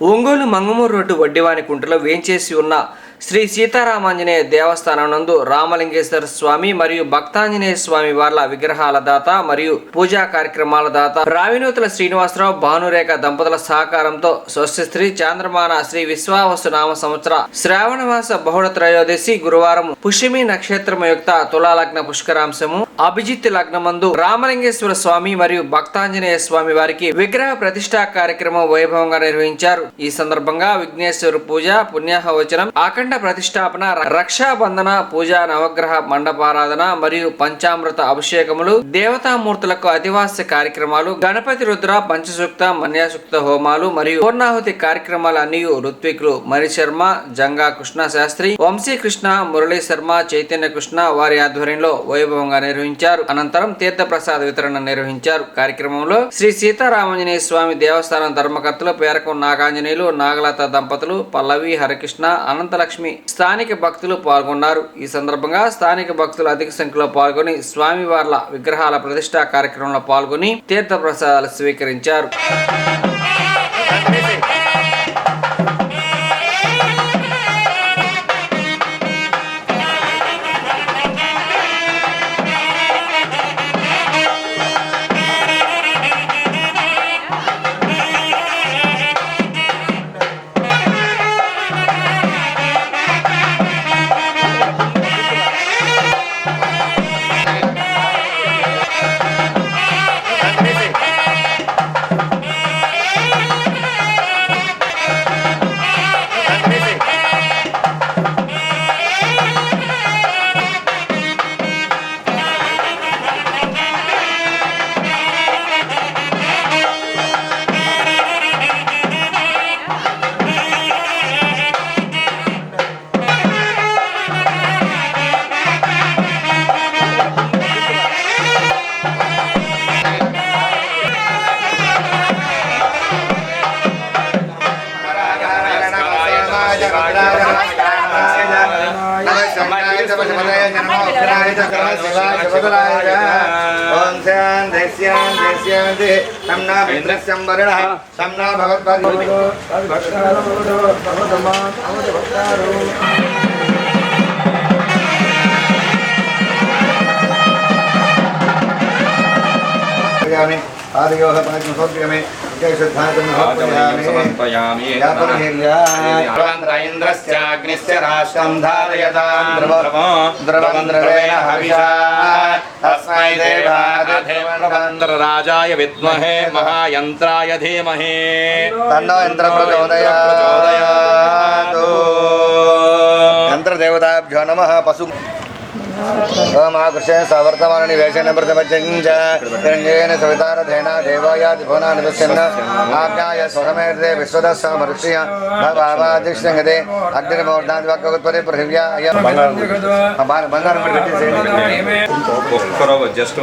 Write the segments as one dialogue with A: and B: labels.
A: Ongole Mangamuru road వడ్డివాని కుంటలో వేంచేసి ఉన్న శ్రీ సీతారామాంజనేయ దేవస్థానం నందు రామలింగేశ్వర స్వామి మరియు భక్తాంజనేయ స్వామి వార్ల విగ్రహాల దాత మరియు పూజా కార్యక్రమాల దాత రావినూతుల శ్రీనివాసరావు భానురేఖ దంపతుల సహకారంతో స్వస్తి చాంద్రమాన శ్రీ విశ్వావసు నామ సంవత్సర శ్రావణమాస బహుళ త్రయోదశి గురువారం పుష్యమి నక్షత్రమయుక్త తులాలగ్న పుష్కరాంశము అభిజిత్ లగ్నమందు రామలింగేశ్వర స్వామి మరియు భక్తాంజనేయ స్వామి వారికి విగ్రహ ప్రతిష్టా కార్యక్రమం వైభవంగా నిర్వహించారు. ఈ సందర్భంగా విఘ్నేశ్వర పూజ, పుణ్యాహవచనం, అఖండ ప్రతిష్టాపన, రక్షాబంధన పూజ, నవగ్రహ మండపారాధన మరియు పంచామృత అభిషేకములు, దేవతామూర్తులకు అతివాస్య కార్యక్రమాలు, గణపతి రుద్ర పంచసూక్త మన్యాసూక్త హోమాలు మరియు పూర్ణాహుతి కార్యక్రమాలు అన్ని ఋత్వికులు మణిశర్మ, జంగా కృష్ణ శాస్త్రి, వంశీకృష్ణ, మురళీ శర్మ, చైతన్య కృష్ణ వారి ఆధ్వర్యంలో వైభవంగా నిర్వహించారు. అనంతరం తీర్థ ప్రసాద వితరణ నిర్వహించారు. కార్యక్రమంలో శ్రీ సీతారామాంజనేయ స్వామి దేవస్థానం ధర్మకర్తలు పేరకం నాగాంజనేయులు, నాగలత దంపతులు, పల్లవి, హరికృష్ణ, అనంతలక్ష్మి స్థానిక భక్తులు పాల్గొన్నారు. ఈ సందర్భంగా స్థానిక భక్తులు అధిక సంఖ్యలో పాల్గొని స్వామివార్ల విగ్రహాల ప్రతిష్టా కార్యక్రమంలో పాల్గొని తీర్థ ప్రసాదాలు స్వీకరించారు.
B: आदियोः पाचमसोऽप्यमे समर्पयामि इन्द्रश्चाग्निश्च राष्ट्रं धारयतां द्रवन्द्रवेण हविषा तस्मै देवाय विद्महे महायन्त्राय धीमहि तन्नो यन्त्रं प्रचोदयात्। यन्त्रदेवताभ्यो नमः। पशु महाकृष्ण सवर्तमानि वेशेन प्रथमचञ्च निरञ्जयेन सवितारथेना देवायाति भुवना निपश्यन् आज्ञाय स्वरमेर्दे विश्वदस्स मरुष्य भवादिष्यङ्गते अग्निर्मूर्धान् वाक्योत्पत्ति पृथिव्या బంగారం జస్ట్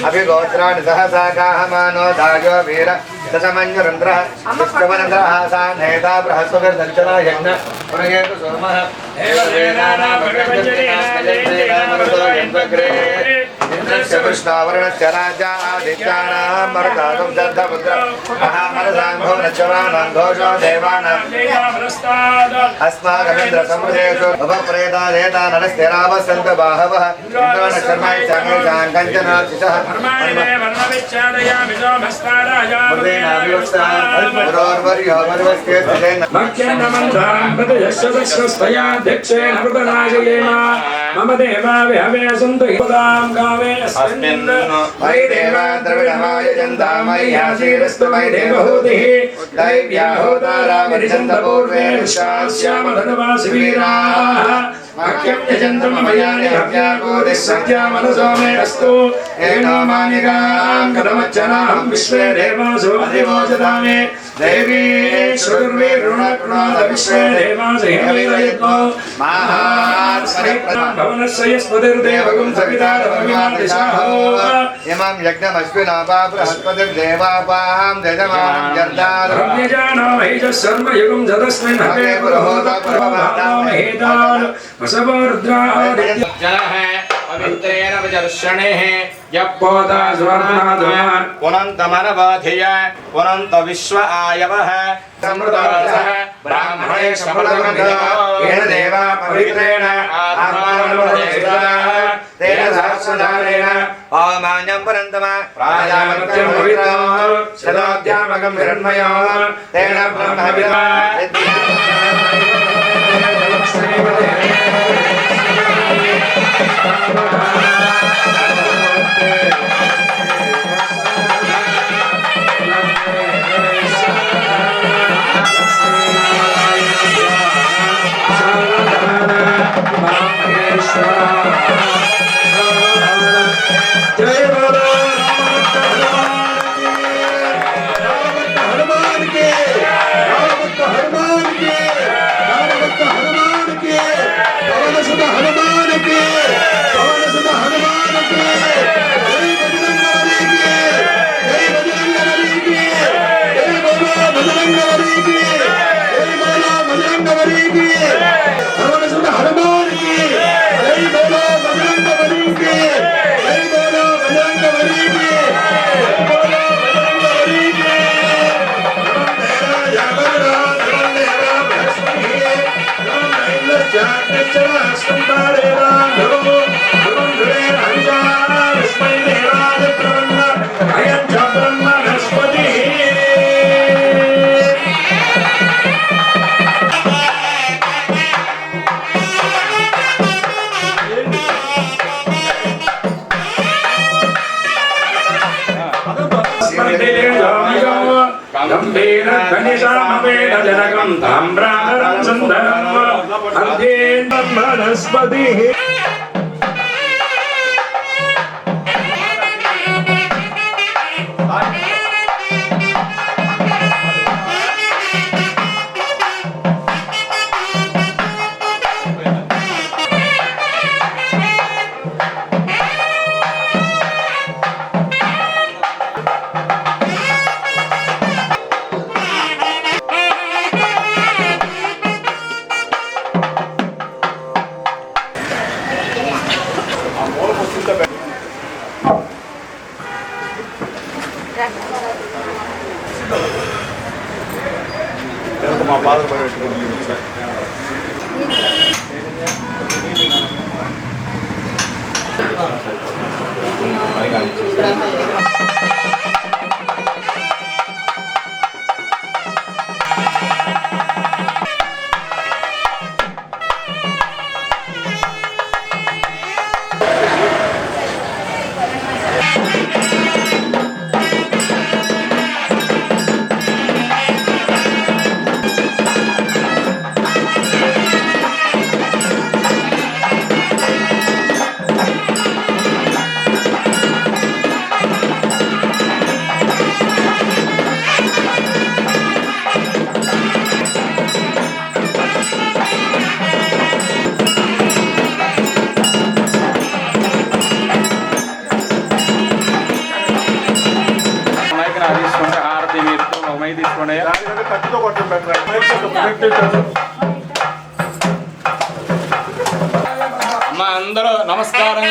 B: अभिगोत्राणि सहसाकाहमानो दायो वीर दशमञ्जुरन्ध्रः विष्णुवनन्द्रः सा नेता बृहस्पतिर्दर्शना यज्ञ पुरयेतु सोमः इंद्रस्य कृष्णावरणस्य राजा आदित्यानां मरुतागं दद्धपुत्र महामरसाम्भोनच्चवानां घोषो देवानां अस्माकमिन्द्र समृद्धेषु उपप्रेता देता नरस्थिरावसन्त बाहवः इन्द्राणशर्मा चाङ्गेशां कञ्चनाशिषः
C: मम देवा विहवे सन्तु हितां गावे
B: अस्मिन् मयि देवा द्रविणमाय जन्तामय्यासीरस्तु मयि देवहूतिः दैव्याहोतारामरिचन्दपूर्वे विश्वास्यामधनुवासिवीराः वाक्यं यजन्तं मयानि हव्याकोदिः सत्यामनसो मे अस्तु एनो मानिकां कथमच्चनाहं विश्वे देवासु अधिवोचतामि देवी श्रुतिर्वीरुणक्नाथ विश्वे देवासु हेमवीरयत्नो महात्सरिप्रदा भवनस्य यस्पतिर्देवगुं सविता रविमादिशाहो इमं यज्ञमश्विनापा बृहस्पतिर्देवापां जजमानं जर्दार रम्यजानो महिषः सर्वयुगं जतस्मिन् हवे पुरोहोता पर्वभातां महेतान् वसवो रुद्राः जलः पवित्रेण विजर्षणेः यप्पोता स्वर्णाधमान् पुनन्तमनवाधिय पुनन्त विश्व आयवः समृतरसः ब्राह्मणे समृतमभिधो येन देवा पवित्रेण आत्मानमुपदेशिताः तेन सहस्रधारेण ओमान्यं पुनन्तमा प्राजामत्यं पवित्रं शतोऽध्यामकं हिरण्मयो तेन ब्रह्मविदा जनकं ताम्राधरं सुन्दरं अर्धेन वनस्पतिः మా ఫాదర్ పెట్టుకుంది అమ్మ అందరూ నమస్కారం.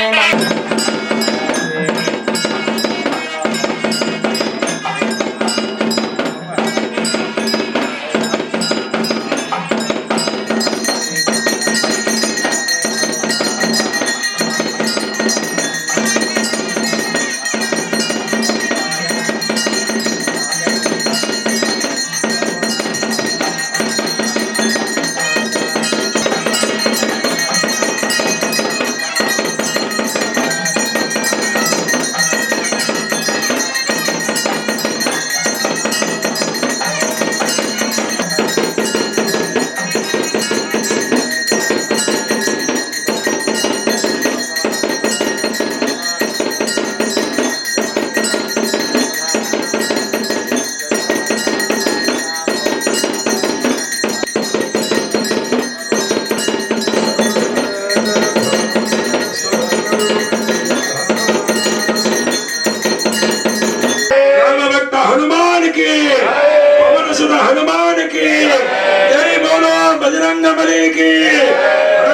B: మంగళకి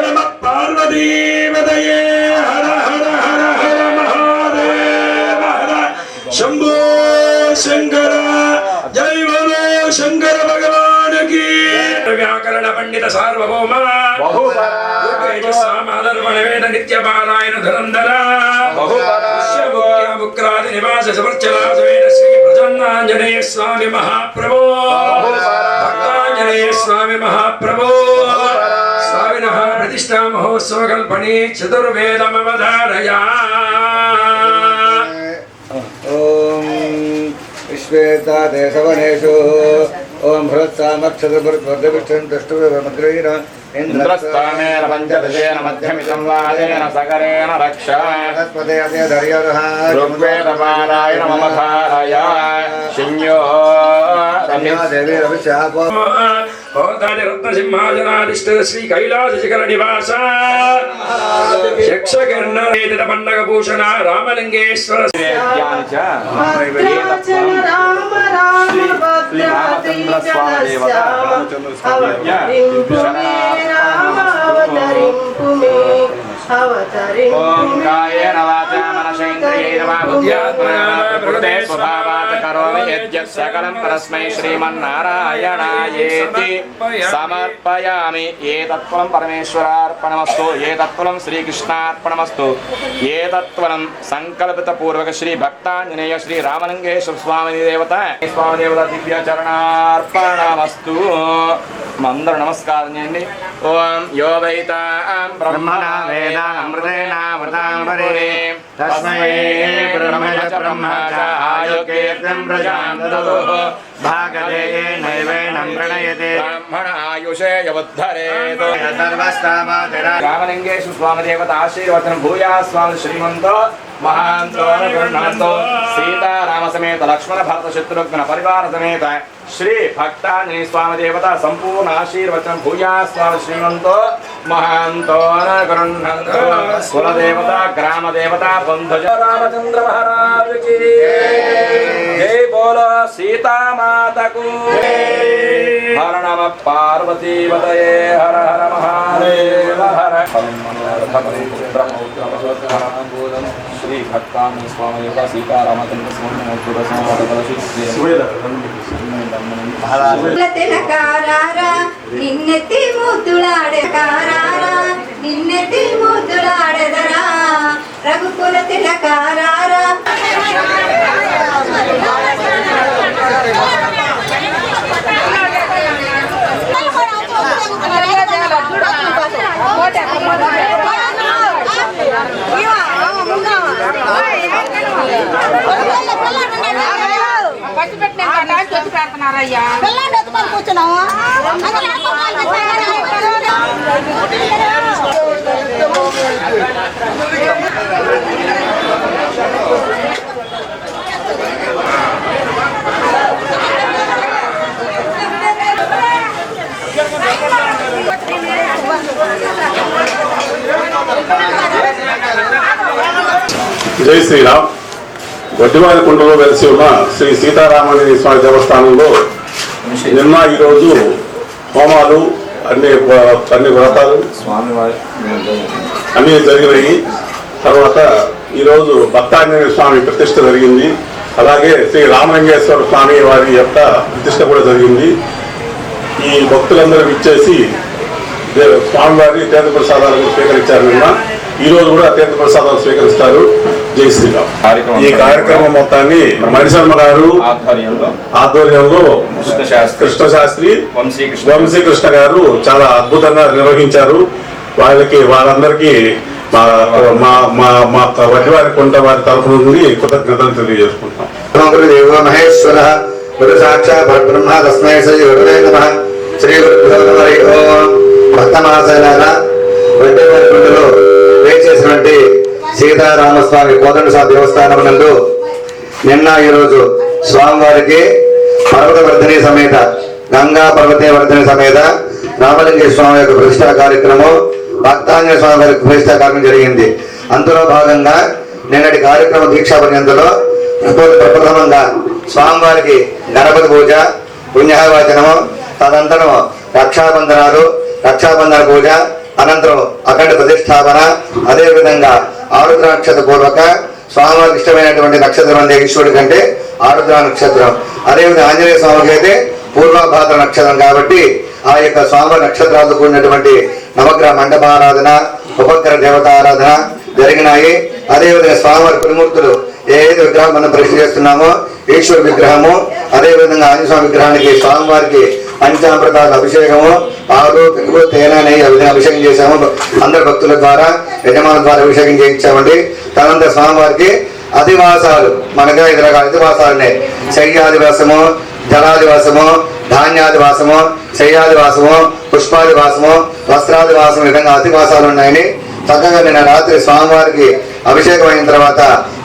B: నమ పార్వతీపతయే హర హర హర హర మహాదేవ హర శంభో శంకర జై బలో శంకర భగవాన్ కి వ్యాకరణ పండిత సార్వభౌమ సామాదర్పణ వేద నిత్య పారాయణ ధరంధర ముక్రాది నివాస సమర్చనాథవేద శ్రీ ప్రసన్నాంజనేయ స్వామి మహాప్రభో భక్తాంజనేయ స్వామి మహాప్రభో స్వామినః ప్రతిష్టా మహోత్సవ కల్పణి చతుర్వేదమవధారయా
C: ఓం విశ్వేతాదేశవనేషు ఓం భృత్సామక్షరభృద్వర్ధవిష్ఠం దృష్టుమగ్రైర
D: ఇంద్రస్థానేన పంచదశేన మధ్యమితం వాదేన సకరేణ రక్ష ఋగ్వేదపారాయణ మమధారయ శిన్యో
C: దేవి రవిశాప
B: రత్నసింహాజనాధిష్ఠ శ్రీ కైలాస శిఖర నివాస యక్షకర్ణ పండగ భూషణ రామలింగేశ్వర
D: శ్రీరామచంద్ర స్వామి ఓం కాయేన వాచా మనసేంద్రియైర్వ బుద్ధ్యాత్మనా ప్రకృతే స్వభావాత్ కరోమి యద్యత్ సకలం పరస్మై శ్రీమన్నారాయణాయేతి సమర్పయామి ఏతత్ఫలం పరమేశ్వరార్పణమస్తు ఏతత్ఫలం శ్రీకృష్ణార్పణమస్తు ఏతత్ఫలం సంకల్పిత పూర్వక శ్రీ భక్తాంజనేయ శ్రీ రామలింగేశ్వర స్వామి దేవత దివ్య చరణార్పణమస్తు అందరూ నమస్కారం చేయండి. ఓం యో వైతాం బ్రహ్మణా వేదామృతేనామృతాంబరే తస్మై బ్రహ్మణ బ్రహ్మచ ఆయుకీర్తిం ప్రజాం దదతు భాగదే నైవేనం ప్రణయతే బ్రహ్మణ ఆయుషే యవద్ధరేతు రామలింగేశ్వర స్వామి దేవత ఆశీర్వచనం భూయా స్వామి శ్రీమంతో మహాంతో గృహంతో సీతారామ సమేత లక్ష్మణ భరత శత్రుఘ్న పరివార సమేత శ్రీ భక్తాంజనేయ స్వామి దేవత సంపూర్ణ ఆశీర్వచనం భూయా స్వామి శ్రీమంతో మహాంతో గృహంతో కులదేవత గ్రామ దేవత బంధుజ రామచంద్ర మహారాజు కి జై బోలో సీతామాతకు హర నమ పార్వతీపతయే హర హర మహాదేవ హర శ్రీ భక్తాంజనేయ స్వామి దేవత సీతారామచంద్ర స్వామి
E: నిన్నెత్తి ముద్దులాడకారారా నిన్నెత్తి ముద్దులాడదరా రఘుకుల తిలకారారా కూర్చున్నాము
F: జై శ్రీరామ్. వడ్డివారికుంటలో వెలిసి ఉన్న శ్రీ సీతారామాంజనేయ స్వామి దేవస్థానంలో నిన్న ఈరోజు హోమాలు అన్ని వ్రతాలు అన్నీ జరిగినాయి. తర్వాత ఈరోజు భక్తాంజనేయ స్వామి ప్రతిష్ఠ జరిగింది. అలాగే శ్రీ రామలింగేశ్వర స్వామి వారి యొక్క ప్రతిష్ఠ కూడా జరిగింది. ఈ భక్తులందరూ ఇచ్చేసి స్వామివారి తీర్థ ప్రసాదాలు స్వీకరించారు. నిన్న ఈ రోజు కూడా తీర్థ ప్రసాదాలు స్వీకరిస్తారు. జై శ్రీరామ్. ఈ కార్యక్రమం మొత్తాన్ని మణిశర్మ గారు ఆధ్వర్యంలో కృష్ణ శాస్త్రి వంశీకృష్ణ గారు చాలా అద్భుతంగా నిర్వహించారు. వాళ్ళందరికీ మా వడ్డివారి కొంట వారి తరఫు నుండి కృతజ్ఞతలు తెలియజేసుకుంటాం.
C: దేవో మహేశ్వర గురు సాక్షాత్ పరబ్రహ్మ తస్మై శ్రీ గురువే నమః. శ్రీ గురు భక్త మహాశైలారా, వడ్డివారి కొండలో వేచేసినటువంటి సీతారామస్వామి కోదండసామి దేవస్థానం నందు నిన్న ఈరోజు స్వామివారికి పర్వతవర్ధిని సమేత గంగా పర్వతవర్ధిని సమేత రామలింగేశ్వర స్వామి యొక్క ప్రతిష్టా కార్యక్రమం, భక్తాంజనేయ స్వామి వారి ప్రతిష్టా కార్యక్రమం జరిగింది. అందులో భాగంగా నిన్నటి కార్యక్రమ దీక్షా పర్యంతలో ప్రప్రథమంగా స్వామివారికి గణపతి పూజ, పుణ్యవాచనము, తదంతరం రక్షాబంధనాలు, రక్షాబంధన పూజ అనంతరం అఖండ ప్రతిష్టాపన, అదేవిధంగా ఆరుద్ర నక్షత్ర పూర్వక స్వామివారికి ఇష్టమైనటువంటి నక్షత్రం అంటే ఈశ్వరుడి కంటే ఆరుద్ర నక్షత్రం. అదేవిధంగా ఆంజనేయ స్వామికి అయితే పూర్వభాద్ర నక్షత్రం కాబట్టి ఆ యొక్క స్వామి నక్షత్రాలతో కూడినటువంటి నవగ్రహ మండపారాధన, ఉపగ్రహ దేవతారాధన జరిగినాయి. అదేవిధంగా స్వామివారి కుడిమూర్తులు ఏదైతే విగ్రహం మనం ప్రతిష్ఠ చేస్తున్నామో ఈశ్వర విగ్రహము, అదేవిధంగా ఆంజనేయ స్వామి విగ్రహానికి స్వామివారికి పంచామృతాల అభిషేకము, పాలు, పెరుగు, తేనె, నెయ్యి ఆ విధంగా అభిషేకం చేశాము. అందరు భక్తుల ద్వారా యజమానుల ద్వారా అభిషేకం చేయించామండి. తనంతర స్వామివారికి అధివాసాలు, మనగా 5 రకాల అధివాసాలు ఉన్నాయి. శయ్యాదివాసము, జలాదివాసము, ధాన్యాదివాసము, శయ్యాదివాసము, పుష్పాదివాసము, వస్త్రాదివాసం, ఈ విధంగా అధివాసాలు ఉన్నాయని చక్కగా నిన్న రాత్రి స్వామివారికి అభిషేకం అయిన తర్వాత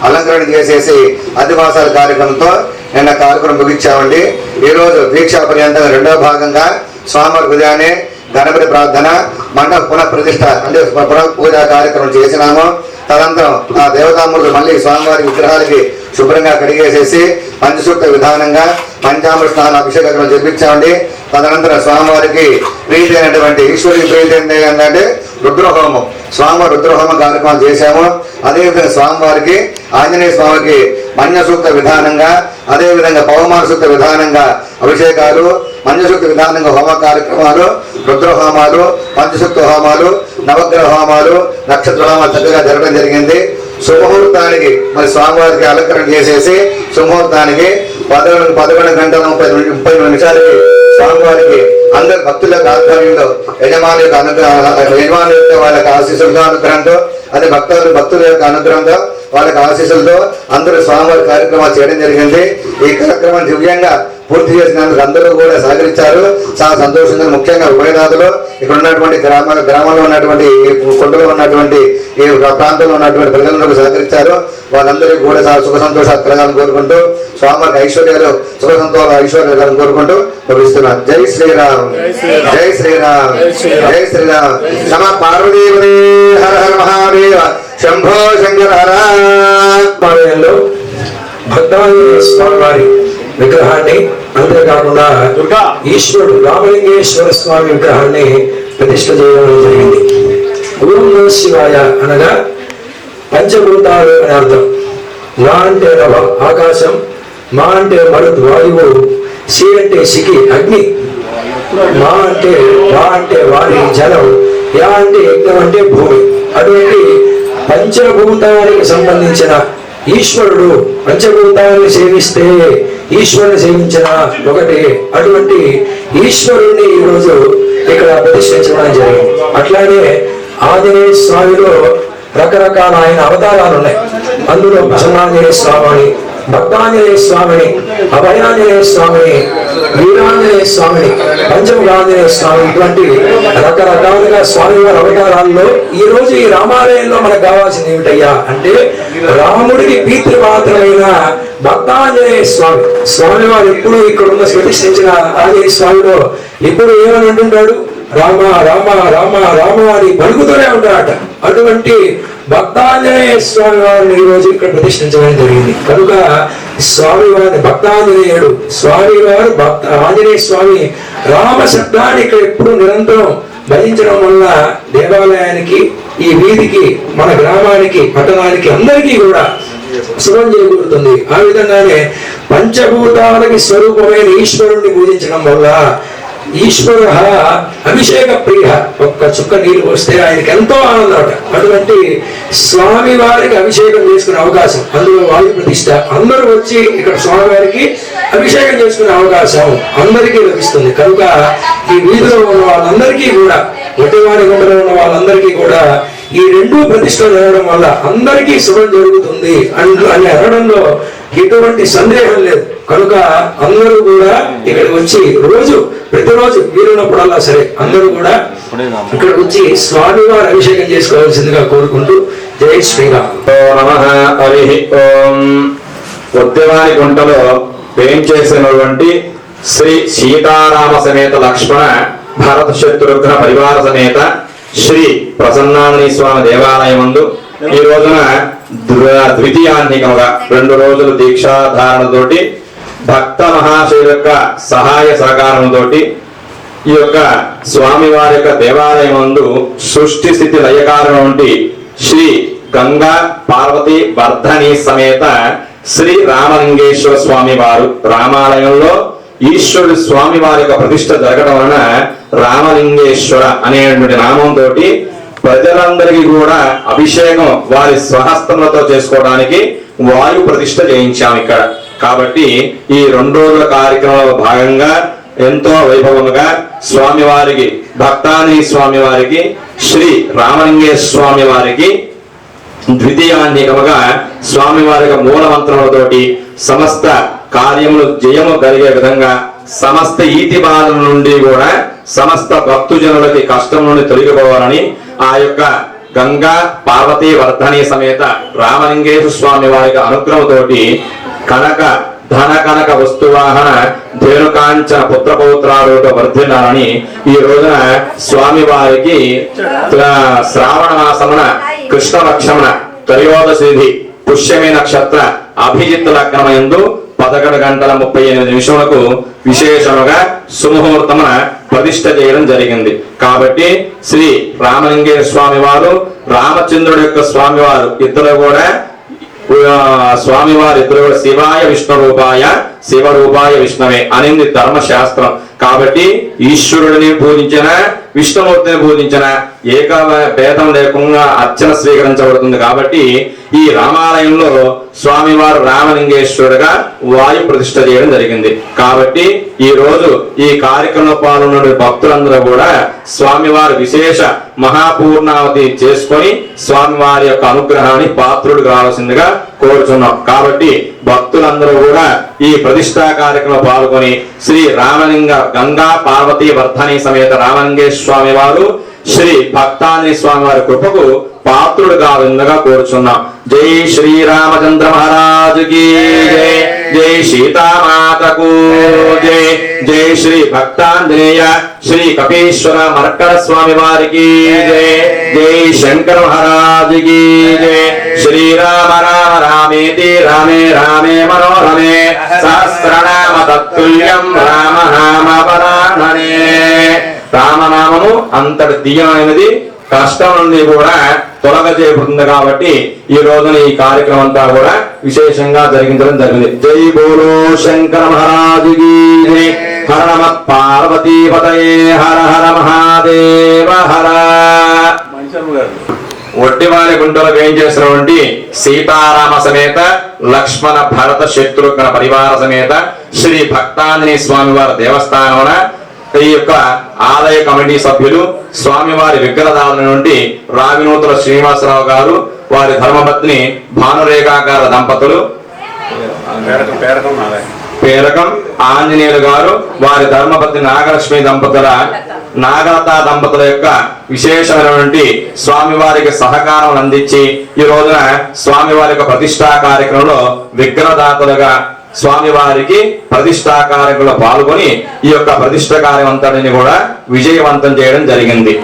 C: అలంకరణ చేసేసి అధివాసాల కార్యక్రమంతో నిన్న కార్యక్రమం ముగించామండి. ఈరోజు దీక్షా పర్యంతం 2వ భాగంగా స్వామివారి ఉదయాన్నే గణపతి ప్రార్థన, మండప పునఃప్రతిష్ఠ అంటే పునః పూజా కార్యక్రమం చేసినాము. తదనంతరం ఆ దేవతామూర్తులు మళ్ళీ స్వామివారి విగ్రహాలకి శుభ్రంగా కడిగేసేసి పంచసూక్త విధానంగా పంచామృత స్నాన అభిషేకం జరిపించామండి. తదనంతరం స్వామివారికి ప్రీతి అయినటువంటి ఈశ్వరికి ప్రీతి ఏంటంటే రుద్రహోమం, స్వామివారి రుద్రహోమ కార్యక్రమం చేశాము. అదేవిధంగా స్వామివారికి ఆంజనేయ స్వామికి మన్యసూక్త విధానంగా, అదేవిధంగా పవమాన సూక్త విధానంగా అభిషేకాలు, మన్యసూక్త విధానంగా హోమ కార్యక్రమాలు, రుద్రహోమాలు, పంచసూక్త హోమాలు, నవగ్రహ హోమాలు, నక్షత్ర హోమాలు చక్కగా జరగడం జరిగింది. శుభముహూర్తానికి మరి స్వామివారికి అలంకరణ చేసేసి శుభముహూర్తానికి 11 గంటల 30 నిమిషాలకి స్వామివారికి అందరు భక్తుల యొక్క ఆధ్వర్యంలో యజమాని యొక్క వాళ్ళకి ఆశీస్సులతో అనుగ్రహంతో, అదే భక్తుల యొక్క అనుగ్రహంతో వాళ్ళకి ఆశీస్సులతో అందరూ స్వామివారి కార్యక్రమాలు చేయడం జరిగింది. ఈ కార్యక్రమం దివ్యంగా పూర్తి చేసినందుకు అందరూ కూడా సహకరించారు. చాలా సంతోషంగా, ముఖ్యంగా ఉభయదాదులు ఇక్కడ ఉన్నటువంటి గ్రామంలో ఉన్నటువంటి కొండలో ఉన్నటువంటి ఈ ప్రాంతంలో ఉన్నటువంటి ప్రజలందరూ సహకరించారు. వాళ్ళందరికీ కూడా చాలా సుఖ సంతోషాలు కలగాలని కోరుకుంటూ స్వామివారికి ఐశ్వర్యాలు, సుఖ సంతోష ఐశ్వర్యాలను కోరుకుంటూ ముగిస్తున్నాను. జై శ్రీరామ్, జై శ్రీరామ్, జై శ్రీరామ్. నమ పార్వతీపదే, హర హర మహాదేవ, శంభో శంకర హర.
G: భక్తాంజనేయ స్వామి వారి విగ్రహాన్ని, అంతేకాకుండా ఈశ్వరుడు రామలింగేశ్వర స్వామి విగ్రహాన్ని ప్రతిష్ఠ చేయడం జరిగింది. ఓం నమః శివాయ అనగా పంచభూతాలు అని అర్థం. నా అంటే నవ ఆకాశం, మా అంటే మరుత్ వాయువు, సి అంటే సికి అగ్ని, మా అంటే వా అంటే వారి జలం, యా అంటే యజ్ఞం అంటే భూమి. అటువంటి పంచభూతానికి సంబంధించిన ఈశ్వరుడు, పంచభూతాన్ని సేవిస్తే ఈశ్వరుని సేవించిన ఒకటి. అటువంటి ఈశ్వరుణ్ణి ఈరోజు ఇక్కడ ప్రతిష్ఠించడం జరిగింది. అట్లానే ఆంజనేయ స్వామిలో రకరకాల ఆయన అవతారాలు ఉన్నాయి. అందులో ప్రసన్నాంజనేయ స్వామిని, భక్తాంజనేయ స్వామిని, అభయాంజనేయ స్వామిని, వీరాంజనేయ స్వామిని, పంచముఖాంజనేయ స్వామి, ఇటువంటి రకరకాలుగా స్వామివారి అవతారాల్లో ఈ రోజు ఈ రామాలయంలో మనకు కావాల్సింది ఏమిటయ్యా అంటే రాముడికి పితృమాత్రమైన భక్తాంజనేయ స్వామి. స్వామివారు ఎప్పుడు ఇక్కడ ఉన్న ప్రతిష్ఠించిన ఆంజనేయ స్వామిలో ఎప్పుడు ఏమని అంటుంటాడు? రామ రామ రామ రామ అని పలుకుతూనే ఉంటాడట. అటువంటి భక్తాంజనేయ స్వామి వారిని ఈ రోజు ఇక్కడ ప్రతిష్ఠించడం జరిగింది. కనుక స్వామివారి భక్తాంజనేయుడు స్వామివారు ఆంజనేయ స్వామి రామ శబ్దాన్ని ఇక్కడ ఎప్పుడు నిరంతరం భజించడం వల్ల దేవాలయానికి, ఈ వీధికి, మన గ్రామానికి, పట్టణానికి అందరికీ కూడా శుభం చేకూరుతుంది. ఆ విధంగానే పంచభూతాలకి స్వరూపమైన ఈశ్వరుణ్ణి పూజించడం వల్ల ఈశ్వర అభిషేక ప్రియ, ఒక్క చుక్క నీరు పోస్తే ఆయనకి ఎంతో ఆనందం. అటువంటి స్వామి వారికి అభిషేకం చేసుకునే అవకాశం, అందులో వాయు ప్రతిష్ట, అందరూ వచ్చి ఇక్కడ స్వామివారికి అభిషేకం చేసుకునే అవకాశం అందరికీ లభిస్తుంది. కనుక ఈ వీధిలో ఉన్న వాళ్ళందరికీ కూడా, ఒట్టివారి గుండెలో ఉన్న వాళ్ళందరికీ కూడా ఈ 2 ప్రతిష్టలు జరగడం వల్ల అందరికీ శుభం జరుగుతుంది అని అనడంలో ఎటువంటి సందేహం లేదు. కనుక అందరూ కూడా ఇక్కడికి వచ్చి ప్రతిరోజు వీలున్నప్పుడల్లా సరే అందరూ కూడా ఇక్కడికి వచ్చి స్వామివారి అభిషేకం చేసుకోవాల్సిందిగా కోరుకుంటూ జై శ్రీరామ్.
D: ఉద్యమాని గుంటలో వేంచేసినటువంటి శ్రీ సీతారామ సమేత లక్ష్మణ భరత శత్రుఘ్న పరివార సమేత శ్రీ ప్రసన్నాంజనేయ స్వామి దేవాలయమందు ఈ రోజున ద్వితీయాన్నికముగా 2 రోజులు దీక్షాధారణతోటి భక్త మహాశయుల యొక్క సహాయ సహకారంతో ఈ యొక్క స్వామివారి యొక్క దేవాలయం నందు సృష్టి స్థితి లయకారణం వంటి శ్రీ గంగా పార్వతి వర్ధని సమేత శ్రీ రామలింగేశ్వర స్వామి వారు రామాలయంలో ఈశ్వరుడు స్వామి వారి యొక్క ప్రతిష్ట జరగడం వలన రామలింగేశ్వర అనేటువంటి నామంతో ప్రజలందరికీ కూడా అభిషేకం వారి స్వహస్తములతో చేసుకోవడానికి వాయు ప్రతిష్ట చేయించాం ఇక్కడ. కాబట్టి ఈ 2 రోజుల కార్యక్రమంలో భాగంగా ఎంతో వైభవముగా స్వామివారికి భక్తాంజనేయ స్వామి వారికి శ్రీ రామలింగేశ్వర స్వామి వారికి ద్వితీయాన్నికముగా స్వామివారి యొక్క మూల మంత్రములతోటి సమస్త కార్యములు జయము కలిగే విధంగా సమస్త ఈతి బాధల నుండి కూడా సమస్త భక్తుజనులకి కష్టం నుండి తొలగిపోవాలని ఆ యొక్క గంగా పార్వతీ వర్ధని సమేత రామలింగేశ్వర స్వామి వారికి అనుగ్రహంతోటి కనక ధన కనక వస్తువాహన ధేనుకాంచన పుత్ర పౌత్రాలతో వర్ధిల్లాలని ఈ రోజున స్వామి వారికి శ్రావణ మాసమున కృష్ణపక్షమున త్రయోదశి పుష్యమి నక్షత్ర అభిజిత్ లగ్నమందు 11:38 విశేషముగా సుముహూర్తమున ప్రతిష్ట చేయడం జరిగింది. కాబట్టి శ్రీ రామలింగేశ్వర స్వామి వారు రామచంద్రుడి యొక్క స్వామివారు ఇద్దరు కూడా స్వామివారి ఇద్దరు కూడా శివాయ విష్ణు రూపాయ శివరూపాయ విష్ణవే అనేది ధర్మశాస్త్రం. కాబట్టి ఈశ్వరుడిని పూజించిన విష్ణుమూర్తిని పూజించిన ఏక భేదం లేకుండా అర్చన స్వీకరించబడుతుంది. కాబట్టి ఈ రామాలయంలో స్వామివారు రామలింగేశ్వరుడుగా వాయు ప్రతిష్ఠ చేయడం జరిగింది. కాబట్టి ఈ రోజు ఈ కార్యక్రమంలో పాల్గొన్న భక్తులందరూ కూడా స్వామివారి విశేష మహాపూర్ణావతి చేసుకొని స్వామివారి యొక్క అనుగ్రహాన్ని పాత్రుడు కావాల్సిందిగా కోరుచున్నాం. కాబట్టి భక్తులందరూ కూడా ఈ ప్రతిష్టా కార్యక్రమంలో పాల్గొని శ్రీ రామలింగ గంగా పార్వతీ వర్ధని సమేత రామలింగేశ్వర స్వామి వారు శ్రీ భక్తాంజనేయ స్వామి వారి కృపకు పాత్రుడు కావాలని కోరుచున్నాం. జై శ్రీరామచంద్ర మహారాజుకి జై, జై సీతామాతకు జై, జై శ్రీ భక్తాంజనేయ శ్రీ కపీశ్వర మర్కడ స్వామి వారికి జై, జై శంకర మహారాజుకి జై. శ్రీరామ రామ రామేతి రామే రామే మనోరమే సహస్రనామ తత్తుల్యం రామ నామ పరాణనే. రామనామము అంతటి దివ్యమైనది, కష్టం నుండి కూడా తొలగజేయబడుతుంది. కాబట్టి ఈ రోజున ఈ కార్యక్రమం అంతా కూడా విశేషంగా జరిగించడం జరిగింది. జై బోలో శంకర మహారాజుకి జై. హర నమ పార్వతీపతయే హర హర మహాదేవ హర. ఒడ్డివారి గుంటలో వేయించేసినటువంటి సీతారామ సమేత లక్ష్మణ భరత శత్రుఘ్న పరివార సమేత శ్రీ భక్తాంజనేయ స్వామి వారి దేవస్థానమున ఈ యొక్క ఆలయ కమిటీ సభ్యులు స్వామివారి విగ్రహదారుల నుండి రావినూతుల శ్రీనివాసరావు గారు, వారి ధర్మపత్ని భానురేఖా గారి దంపతులు, పేరకం ఆంజనేయులు గారు, వారి ధర్మపత్ని నాగలక్ష్మి దంపతుల నాగలతా దంపతుల యొక్క విశేషమైనటువంటి స్వామివారికి సహకారం అందించి ఈ రోజున స్వామివారి యొక్క ప్రతిష్టా కార్యక్రమంలో విగ్రహదాతలుగా స్వామివారికి ప్రతిష్టా కార్యక్రమంలో పాల్గొని ఈ యొక్క ప్రతిష్ట కార్యం అంతటిని కూడా విజయవంతం చేయడం జరిగింది.